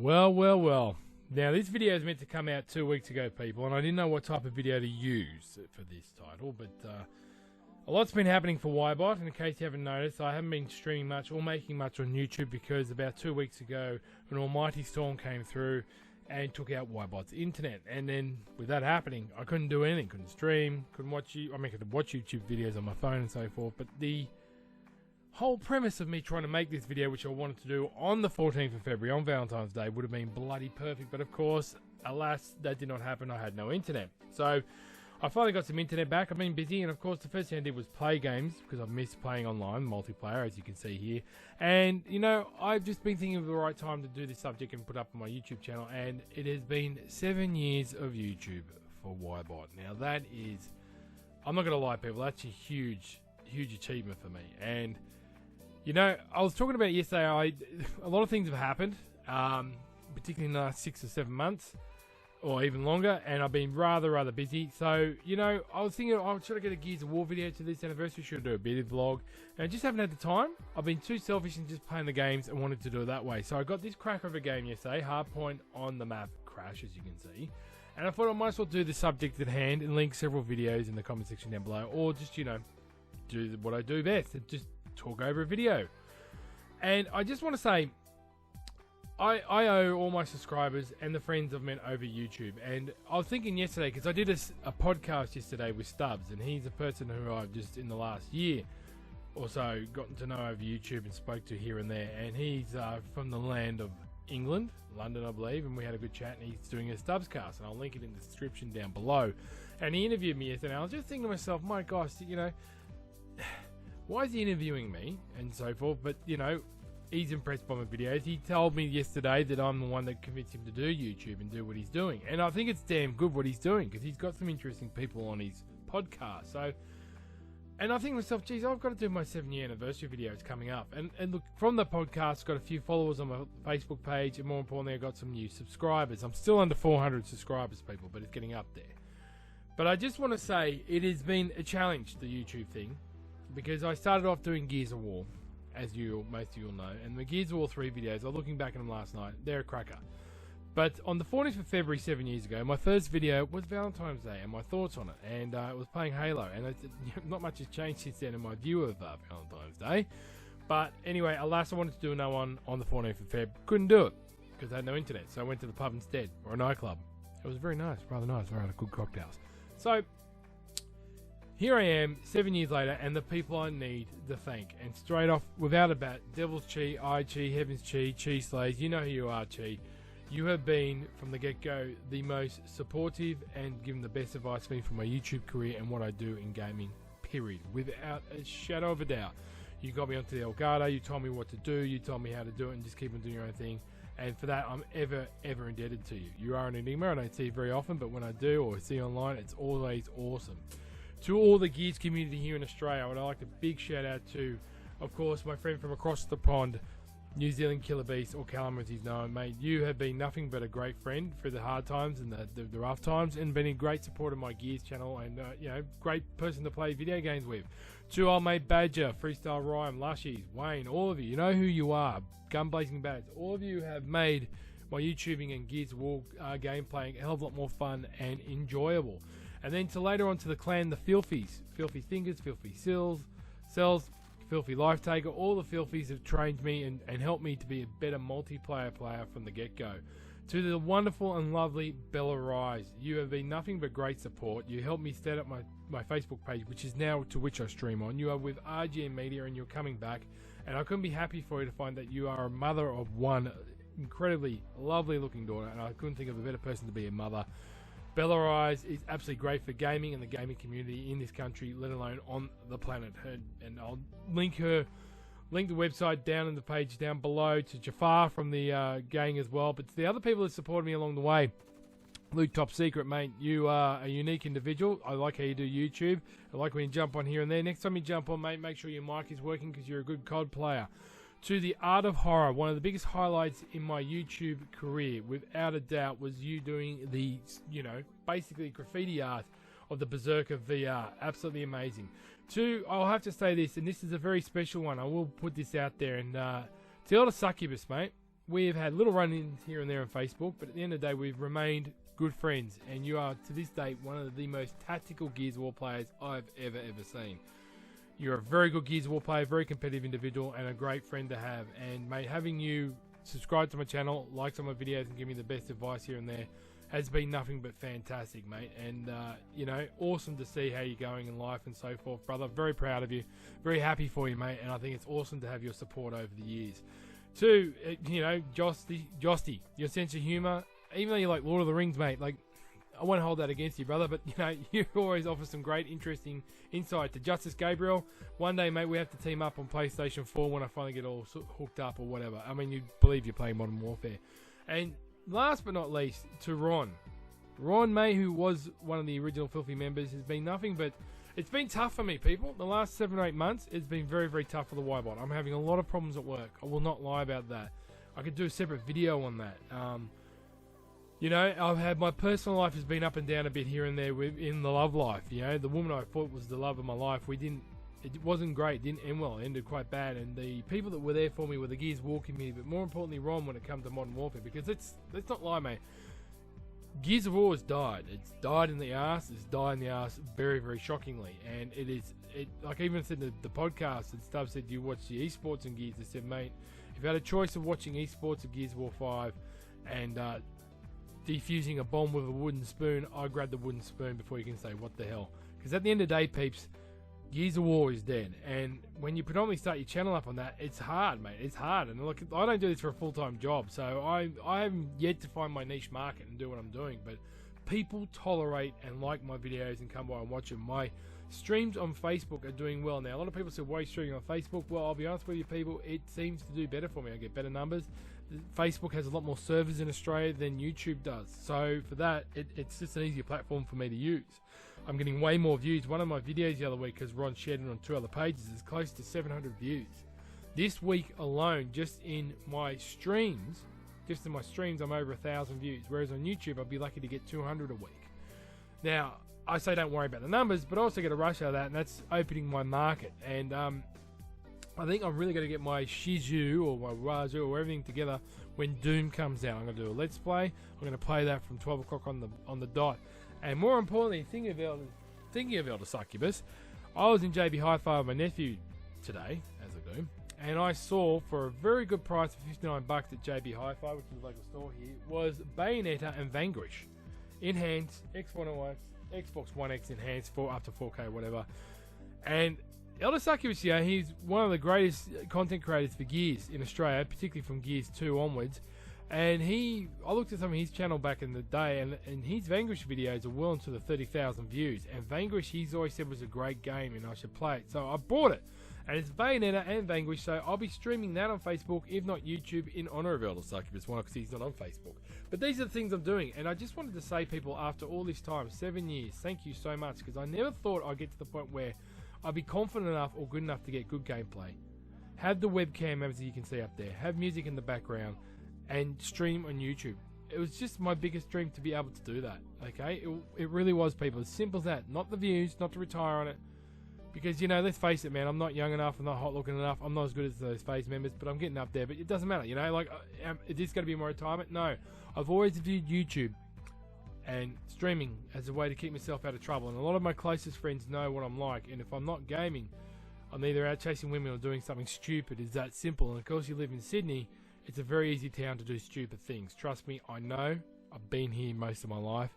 Well. Now, this video is meant to come out 2 weeks ago, people, and I didn't know what type of video to use for this title, but a lot's been happening for Ybot, and in case you haven't noticed, I haven't been streaming much or making much on YouTube because about 2 weeks ago, an almighty storm came through and took out Ybot's internet, and then with that happening, I couldn't do anything, couldn't stream, couldn't watch I could watch YouTube videos on my phone and so forth, but the whole premise of me trying to make this video, which I wanted to do on the 14th of February, on Valentine's Day, would have been bloody perfect. But of course, alas, that did not happen. I had no internet. So I finally got some internet back. I've been busy. And of course, the first thing I did was play games because I've missed playing online, multiplayer, as you can see here. And, you know, I've just been thinking of the right time to do this subject and put up on my YouTube channel. And it has been 7 years of YouTube for Ybot. Now, that is, I'm not going to lie, people, that's a huge achievement for me. And you know, I was talking about yesterday, a lot of things have happened, particularly in the last 6 or 7 months, or even longer, and I've been rather busy. So, you know, I was thinking, should I get a Gears of War video to this anniversary? Should I do a bit of vlog? And I just haven't had the time. I've been too selfish in just playing the games and wanted to do it that way. So I got this cracker of a game yesterday, Hardpoint on the map Crash, as you can see. And I thought I might as well do the subject at hand and link several videos in the comment section down below, or just, you know, do what I do best, and just talk over a video. And I just want to say, I owe all my subscribers and the friends I've met over YouTube. And I was thinking yesterday, because I did a podcast yesterday with Stubbs, and he's a person who I've just in the last year or so gotten to know over YouTube and spoke to here and there. And he's from the land of England, London I believe, and we had a good chat, and he's doing a Stubbs cast, and I'll link it in the description down below. And he interviewed me yesterday, and I was just thinking to myself, my gosh, you know, why is he interviewing me and so forth? But, you know, he's impressed by my videos. He told me yesterday that I'm the one that convinced him to do YouTube and do what he's doing. And I think it's damn good what he's doing, because he's got some interesting people on his podcast. So, and I think to myself, geez, I've got to do my 7-year anniversary videos coming up. And look, from the podcast, got a few followers on my Facebook page, and more importantly, I got some new subscribers. I'm still under 400 subscribers, people, but it's getting up there. But I just want to say, it has been a challenge, the YouTube thing, because I started off doing Gears of War, as most of you will know, and the Gears of War 3 videos, I was looking back at them last night, they're a cracker. But on the 14th of February 7 years ago, my first video was Valentine's Day and my thoughts on it, and it was playing Halo, and not much has changed since then in my view of Valentine's Day. But anyway, alas, I wanted to do another one on the 14th of Feb, couldn't do it, because I had no internet, so I went to the pub instead, or a nightclub. It was very nice, rather nice, we had good cocktails. So, here I am, 7 years later, and the people I need to thank. And straight off, without a bat, Devil's Chi, I Chi, Heaven's Chi, Chi Slays, you know who you are, Chi. You have been, from the get-go, the most supportive and given the best advice for me for my YouTube career and what I do in gaming, period. Without a shadow of a doubt. You got me onto the Elgato, you told me what to do, you told me how to do it, and just keep on doing your own thing. And for that, I'm ever indebted to you. You are an enigma, I don't see you very often, but when I do, or see you online, it's always awesome. To all the Gears community here in Australia, I would like a big shout out to, of course, my friend from across the pond, New Zealand Killer Beast, or Callum as he's known. Mate, you have been nothing but a great friend through the hard times and the rough times, and been a great supporter of my Gears channel, and you know, great person to play video games with. To old mate Badger, Freestyle Rhyme, Lushies, Wayne, all of you know who you are. Gun Blazing Bads, all of you have made my YouTubing and Gears of War gameplay a hell of a lot more fun and enjoyable. And then later on to the clan, the Filthies, Filthy Fingers, Filthy Cells, Filthy Life Taker, all the Filthies have trained me and helped me to be a better multiplayer player from the get-go. To the wonderful and lovely Bella Rise, you have been nothing but great support. You helped me set up my Facebook page, which is now to which I stream on. You are with RGM Media and you're coming back, and I couldn't be happy for you to find that you are a mother of one incredibly lovely looking daughter, and I couldn't think of a better person to be a mother. Bella Rise is absolutely great for gaming and the gaming community in this country, let alone on the planet. And I'll link the website down in the page down below, to Jafar from the gang as well. But to the other people that supported me along the way, Luke Top Secret, mate, you are a unique individual. I like how you do YouTube. I like when you jump on here and there. Next time you jump on, mate, make sure your mic is working, because you're a good COD player. To the Art of Horror, one of the biggest highlights in my YouTube career, without a doubt, was you doing the, you know, basically graffiti art of the Berserker VR. Absolutely amazing. I'll have to say this, and this is a very special one. I will put this out there, and to the Succubus, mate, we've had little run-ins here and there on Facebook, but at the end of the day, we've remained good friends, and you are, to this date, one of the most tactical Gears of War players I've ever seen. You're a very good Gears of War player, very competitive individual, and a great friend to have. And, mate, having you subscribe to my channel, like some of my videos, and give me the best advice here and there has been nothing but fantastic, mate. And, you know, awesome to see how you're going in life and so forth, brother. Very proud of you. Very happy for you, mate. And I think it's awesome to have your support over the years. Two, you know, Josty, your sense of humour. Even though you like Lord of the Rings, mate, like, I won't hold that against you, brother, but, you know, you always offer some great, interesting insight. To Justice Gabriel, one day, mate, we have to team up on PlayStation 4 when I finally get all hooked up or whatever. I mean, you believe you're playing Modern Warfare. And last but not least, to Ron. Ron, mate, who was one of the original Filthy members, has been nothing but... It's been tough for me, people. The last 7 or 8 months, it's been very, very tough for the Ybot. I'm having a lot of problems at work. I will not lie about that. I could do a separate video on that. You know, I've had my personal life has been up and down a bit here and there in the love life. You know, the woman I thought was the love of my life, it wasn't great, it didn't end well, it ended quite bad. And the people that were there for me were the Gears of War community, but more importantly, Ron, when it comes to Modern Warfare, because let's not lie, mate. Gears of War has died. It's died in the arse. It's died in the arse very, very shockingly. And like I even said in the podcast and stuff, said, do you watch the esports and Gears? I said, mate, if you had a choice of watching esports of Gears of War 5 and defusing a bomb with a wooden spoon, I grab the wooden spoon before you can say what the hell. Because at the end of the day, peeps, Gears of War is dead. And when you predominantly start your channel up on that, it's hard, mate. It's hard. And look, I don't do this for a full-time job, so I haven't yet to find my niche market and do what I'm doing. But people tolerate and like my videos and come by and watch them. My streams on Facebook are doing well now. A lot of people say, why are you streaming on Facebook? Well, I'll be honest with you, people, it seems to do better for me. I get better numbers. Facebook has a lot more servers in Australia than YouTube does. So for that, it's just an easier platform for me to use. I'm getting way more views. One of my videos the other week, because Ron shared it on 2 other pages, is close to 700 views. This week alone, just in my streams, I'm over 1,000 views. Whereas on YouTube, I'd be lucky to get 200 a week. Now, I say don't worry about the numbers, but I also get a rush out of that, and that's opening my market. And I think I'm really going to get my Shizu or my Razu or everything together when Doom comes out. I'm going to do a Let's Play. I'm going to play that from 12 o'clock on the dot. And more importantly, thinking of Elder Succubus, I was in JB Hi-Fi with my nephew today, as I do, and I saw for a very good price of $59 at JB Hi-Fi, which is a local store here, was Bayonetta and Vanquish. Enhanced, Xbox One X enhanced for up to 4K, whatever. And Elder Succubus, yeah, he's one of the greatest content creators for Gears in Australia, particularly from Gears 2 onwards. And I looked at some of his channel back in the day, and his Vanquish videos are well into the 30,000 views. And Vanquish, he's always said was a great game and I should play it. So I bought it. And it's Bayonetta and Vanquish, so I'll be streaming that on Facebook, if not YouTube, in honor of Elder Succubus. Why? Because he's not on Facebook. But these are the things I'm doing. And I just wanted to say, people, after all this time, 7 years, thank you so much. Because I never thought I'd get to the point where I'd be confident enough or good enough to get good gameplay. Have the webcam, as you can see up there. Have music in the background. And stream on YouTube. It was just my biggest dream to be able to do that. Okay, it really was, people. As simple as that. Not the views, not to retire on it. Because, you know, let's face it, man. I'm not young enough. I'm not hot looking enough. I'm not as good as those phase members, but I'm getting up there. But it doesn't matter, you know. Like, is this going to be my retirement? No. I've always viewed YouTube and streaming as a way to keep myself out of trouble. And a lot of my closest friends know what I'm like. And if I'm not gaming, I'm either out chasing women or doing something stupid. It's that simple. And of course, you live in Sydney. It's a very easy town to do stupid things. Trust me, I know. I've been here most of my life.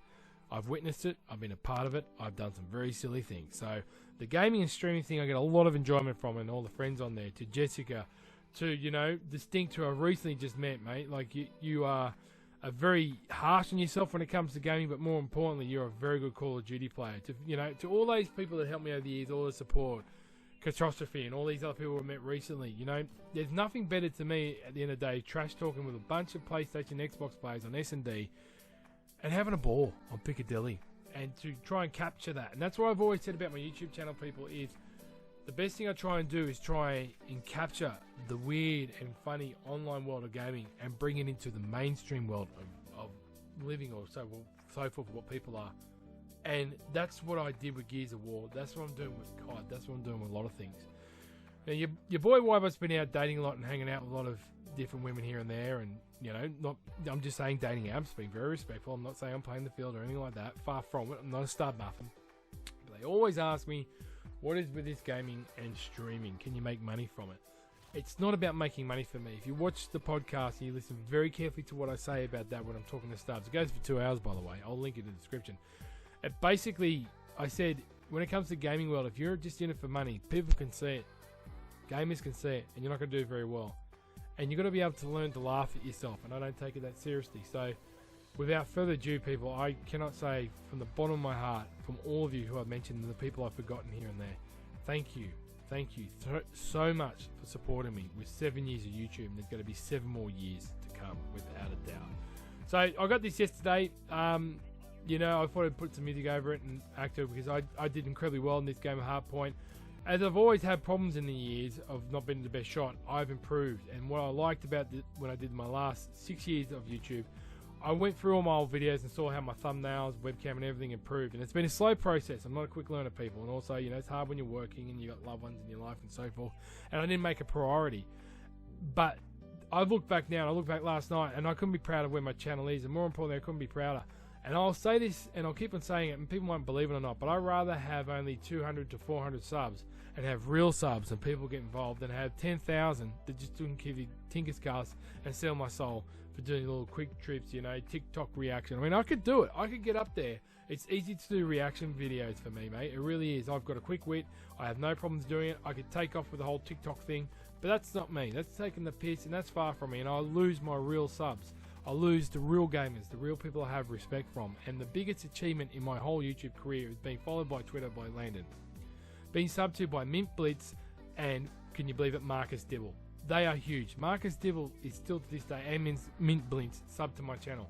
I've witnessed it. I've been a part of it. I've done some very silly things. So the gaming and streaming thing, I get a lot of enjoyment from, and all the friends on there. To Jessica, to, you know, Distinct, who I recently just met, mate. Like, you are a very harsh on yourself when it comes to gaming, but more importantly, you're a very good Call of Duty player. To, you know, to all those people that helped me over the years, all the support, Catastrophe, and all these other people I met recently, you know, there's nothing better to me at the end of the day, trash talking with a bunch of PlayStation, Xbox players on S&D and having a ball on Piccadilly, and to try and capture that. And that's what I've always said about my YouTube channel, people, is the best thing I try and do is try and capture the weird and funny online world of gaming and bring it into the mainstream world of living, or so forth, what people are. And that's what I did with Gears of War. That's what I'm doing with COD. That's what I'm doing with a lot of things. Now, your boy Ybot's been out dating a lot and hanging out with a lot of different women here and there, and you know, not. I'm just saying dating apps, being very respectful. I'm not saying I'm playing the field or anything like that. Far from it. I'm not a star muffin. But they always ask me, what is with this gaming and streaming? Can you make money from it? It's not about making money for me. If you watch the podcast and you listen very carefully to what I say about that when I'm talking to stubs, it goes for 2 hours, by the way. I'll link it in the description. It basically, I said, when it comes to gaming world, if you're just in it for money, people can see it. Gamers can see it, and you're not going to do very well. And you've got to be able to learn to laugh at yourself, and I don't take it that seriously. So, without further ado, people, I cannot say from the bottom of my heart, from all of you who I've mentioned and the people I've forgotten here and there, thank you. Thank you so much for supporting me with 7 years of YouTube, and there's going to be 7 more years to come, without a doubt. So, I got this yesterday. You know, I thought I'd put some music over it and act it because I did incredibly well in this game of Hardpoint. As I've always had problems in the years of not being the best shot, I've improved. And what I liked about when I did my last 6 years of YouTube, I went through all my old videos and saw how my thumbnails, webcam and everything improved. And it's been a slow process. I'm not a quick learner, people. And also, you know, it's hard when you're working and you've got loved ones in your life and so forth. And I didn't make a priority. But I look back now, and I look back last night, and I couldn't be proud of where my channel is. And more importantly, I couldn't be prouder. And I'll say this, and I'll keep on saying it, and people won't believe it or not, but I'd rather have only 200 to 400 subs and have real subs and people get involved than have 10,000 that just don't give you tinker's cast and sell my soul for doing little quick trips, you know, TikTok reaction. I mean, I could do it. I could get up there. It's easy to do reaction videos for me, mate. It really is. I've got a quick wit. I have no problems doing it. I could take off with the whole TikTok thing, but that's not me. That's taking the piss, and that's far from me, and I'll lose my real subs. I lose the real gamers, the real people I have respect from. And the biggest achievement in my whole YouTube career is being followed by Twitter by Landon. Being subbed to by Mint Blitz and, can you believe it, Marcus Dibble. They are huge. Marcus Dibble is still to this day, and Mint Blitz, subbed to my channel.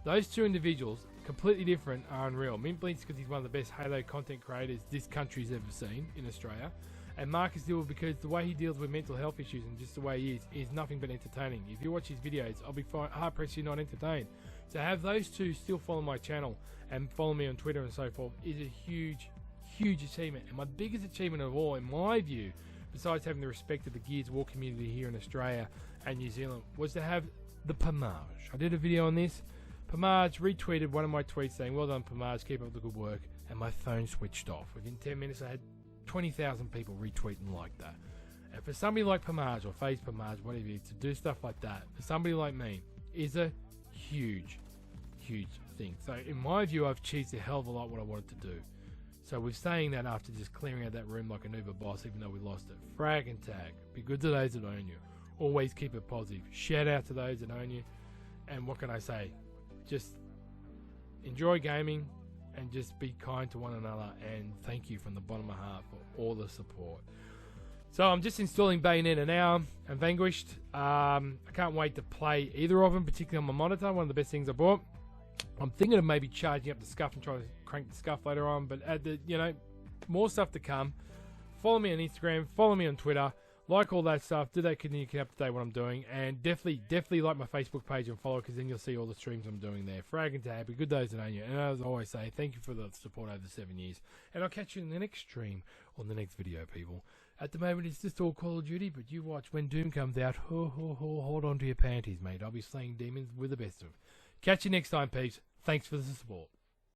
Those two individuals, completely different, are unreal. Mint Blitz because he's one of the best Halo content creators this country's ever seen in Australia. And Marcus Dibble because the way he deals with mental health issues and just the way he is nothing but entertaining. If you watch his videos, I'll be hard pressed you're not entertained. To have those two still follow my channel and follow me on Twitter and so forth is a huge, huge achievement. And my biggest achievement of all, in my view, besides having the respect of the Gears of War community here in Australia and New Zealand, was to have the Pomage. I did a video on this. Pomage retweeted one of my tweets saying, "Well done, Pomage, keep up the good work," and my phone switched off. Within 10 minutes, I had 20,000 people retweeting like that. And for somebody like Pomage or Phase Pomage, whatever you to do stuff like that, for somebody like me, is a huge, huge thing. So in my view, I've achieved a hell of a lot what I wanted to do. So we're saying that after just clearing out that room like an Uber boss, even though we lost it. Frag and tag. Be good to those that own you. Always keep it positive. Shout out to those that own you. And what can I say? Just enjoy gaming. And just be kind to one another, and thank you from the bottom of my heart for all the support. So I'm just installing Bayonetta now and Vanquished. I can't wait to play either of them, particularly on my monitor. One of the best things I bought. I'm thinking of maybe charging up the Scuff and trying to crank the Scuff later on, but you know, more stuff to come. Follow me on Instagram, follow me on Twitter, like all that stuff. Do that, continue to keep up to date what I'm doing, and definitely like my Facebook page and follow, because then you'll see all the streams I'm doing there. Frag and happy, good days and on you. And as I always say, thank you for the support over the 7 years, and I'll catch you in the next stream on the next video, people. At the moment, it's just all Call of Duty, but you watch when Doom comes out. Hold on to your panties, mate. I'll be slaying demons with the best of them. Catch you next time, peeps. Thanks for the support.